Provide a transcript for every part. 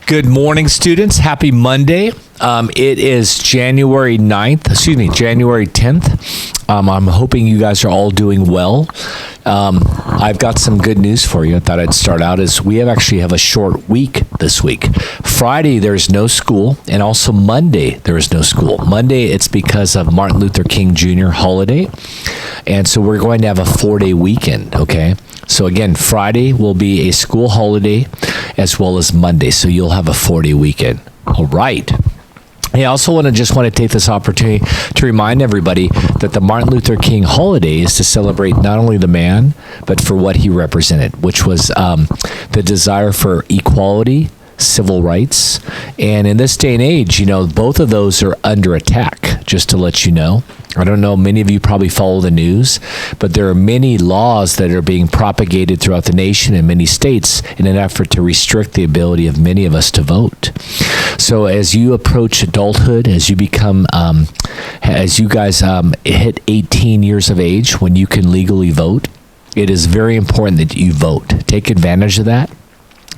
Good morning, students. Happy Monday. It is January 10th. I'm hoping you guys are all doing well. I've got some good news for you. I thought I'd start out as we actually have a short week this week. Friday, there's no school, and also Monday, there is no school. Monday, it's because of Martin Luther King Jr. holiday, and so we're going to have a 4-day weekend, okay? So again, Friday will be a school holiday as well as Monday, so you'll have a 4-day weekend. All right. I also want to take this opportunity to remind everybody that the Martin Luther King holiday is to celebrate not only the man, but for what he represented, which was the desire for equality, civil rights. And in this day and age, both of those are under attack, just to let you know. I don't know, many of you probably follow the news, but there are many laws that are being propagated throughout the nation in many states in an effort to restrict the ability of many of us to vote. So as you approach adulthood, as you become, as you guys hit 18 years of age when you can legally vote, it is very important that you vote. Take advantage of that.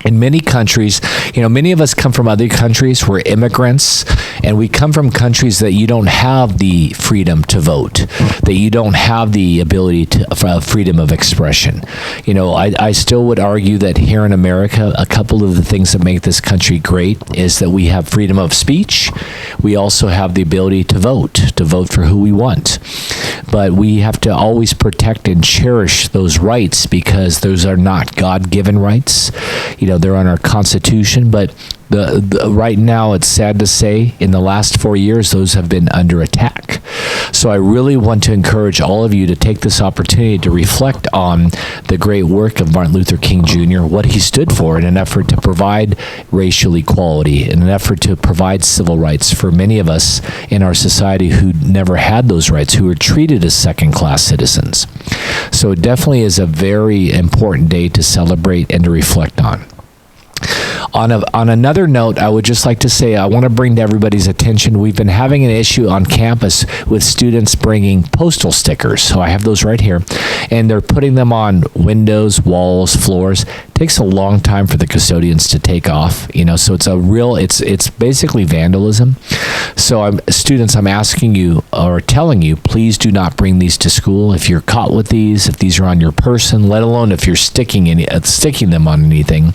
In many countries, many of us come from other countries. We're immigrants, and we come from countries that you don't have the freedom to vote, that you don't have the ability for freedom of expression. I still would argue that here in America, a couple of the things that make this country great is that we have freedom of speech. We also have the ability to vote for who we want. But we have to always protect and cherish those rights because those are not God-given rights. They're on our Constitution, but right now, it's sad to say, in the last 4 years, those have been under attack. So I really want to encourage all of you to take this opportunity to reflect on the great work of Martin Luther King Jr., what he stood for in an effort to provide racial equality, in an effort to provide civil rights for many of us in our society who never had those rights, who were treated as second-class citizens. So it definitely is a very important day to celebrate and to reflect on. On another note, I would just like to say, I want to bring to everybody's attention, we've been having an issue on campus with students bringing postal stickers. So I have those right here, and they're putting them on windows, walls, floors. It takes a long time for the custodians to take off, so it's basically vandalism. So students, I'm asking you or telling you, please do not bring these to school. If you're caught with these, if these are on your person, let alone if you're sticking them on anything,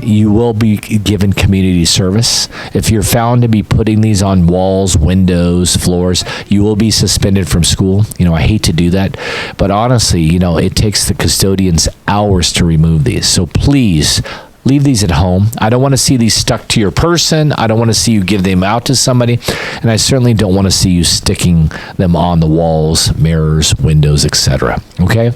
you will be given community service. If you're found to be putting these on walls, windows, floors, you will be suspended from school. I hate to do that, but honestly, it takes the custodians hours to remove these. So please, leave these at home. I don't want to see these stuck to your person. I don't want to see you give them out to somebody. And I certainly don't want to see you sticking them on the walls, mirrors, windows, etc. Okay?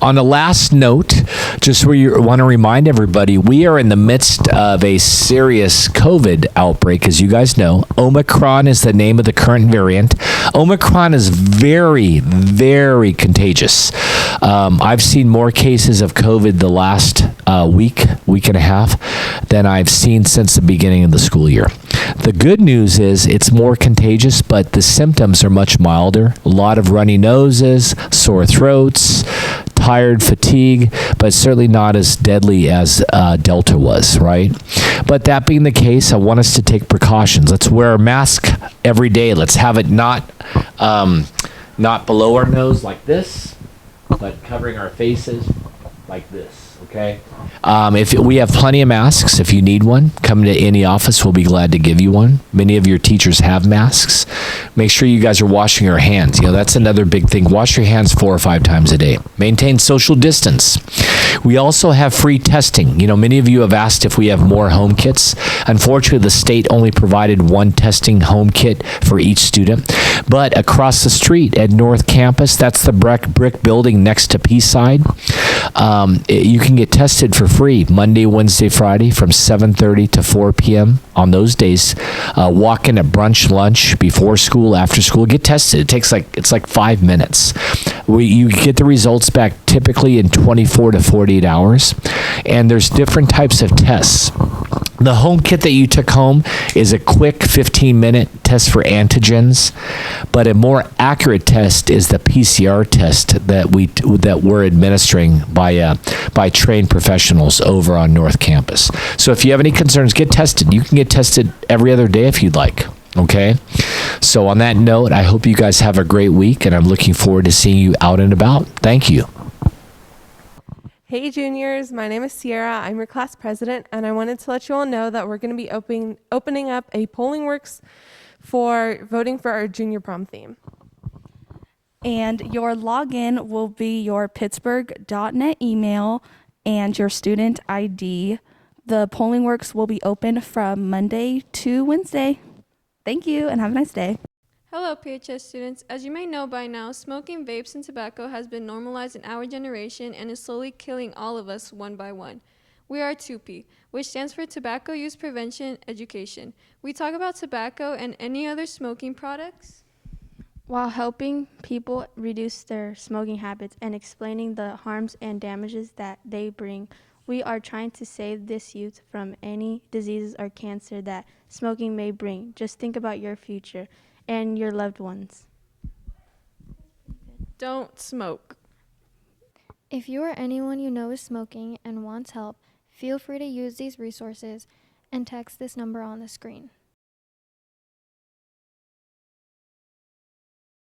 On the last note, just we want to remind everybody, we are in the midst of a serious COVID outbreak, as you guys know. Omicron is the name of the current variant. Omicron is very, very contagious. I've seen more cases of COVID the last week and a half than I've seen since the beginning of the school year. The good news is it's more contagious, but the symptoms are much milder. A lot of runny noses, sore throats, tired, fatigue, but certainly not as deadly as Delta was, right? But that being the case, I want us to take precautions. Let's wear a mask every day. Let's have it not below our nose like this, but covering our faces like this, okay? If we have plenty of masks, if you need one, come to any office. We'll be glad to give you one. Many of your teachers have masks. Make sure you guys are washing your hands. That's another big thing. Wash your hands 4 or 5 times a day. Maintain social distance. We also have free testing. Many of you have asked if we have more home kits. Unfortunately, the state only provided one testing home kit for each student. But across the street at North Campus, that's the brick building next to Peaceside, you can get tested for free Monday, Wednesday, Friday from 7:30 to 4 p.m. on those days. Walk in at brunch, lunch, before school, after school. Get tested. It's like 5 minutes. You get the results back typically in 24 to 48 hours. And there's different types of tests. The home kit that you took home is a quick 15-minute test for antigens, but a more accurate test is the PCR test that we're administering by trained professionals over on North Campus. So if you have any concerns, get tested. You can get tested every other day if you'd like. Okay? So on that note, I hope you guys have a great week, and I'm looking forward to seeing you out and about. Thank you. Hey juniors, my name is Sierra. I'm your class president, and I wanted to let you all know that we're going to be opening up a polling works for voting for our junior prom theme. And your login will be your pittsburgh.net email and your student ID. The polling works will be open from Monday to Wednesday. Thank you and have a nice day. Hello, PHS students. As you may know by now, smoking vapes and tobacco has been normalized in our generation and is slowly killing all of us one by one. We are 2P, which stands for Tobacco Use Prevention Education. We talk about tobacco and any other smoking products, while helping people reduce their smoking habits and explaining the harms and damages that they bring. We are trying to save this youth from any diseases or cancer that smoking may bring. Just think about your future and your loved ones. Don't smoke. If you or anyone you know is smoking and wants help, feel free to use these resources and text this number on the screen.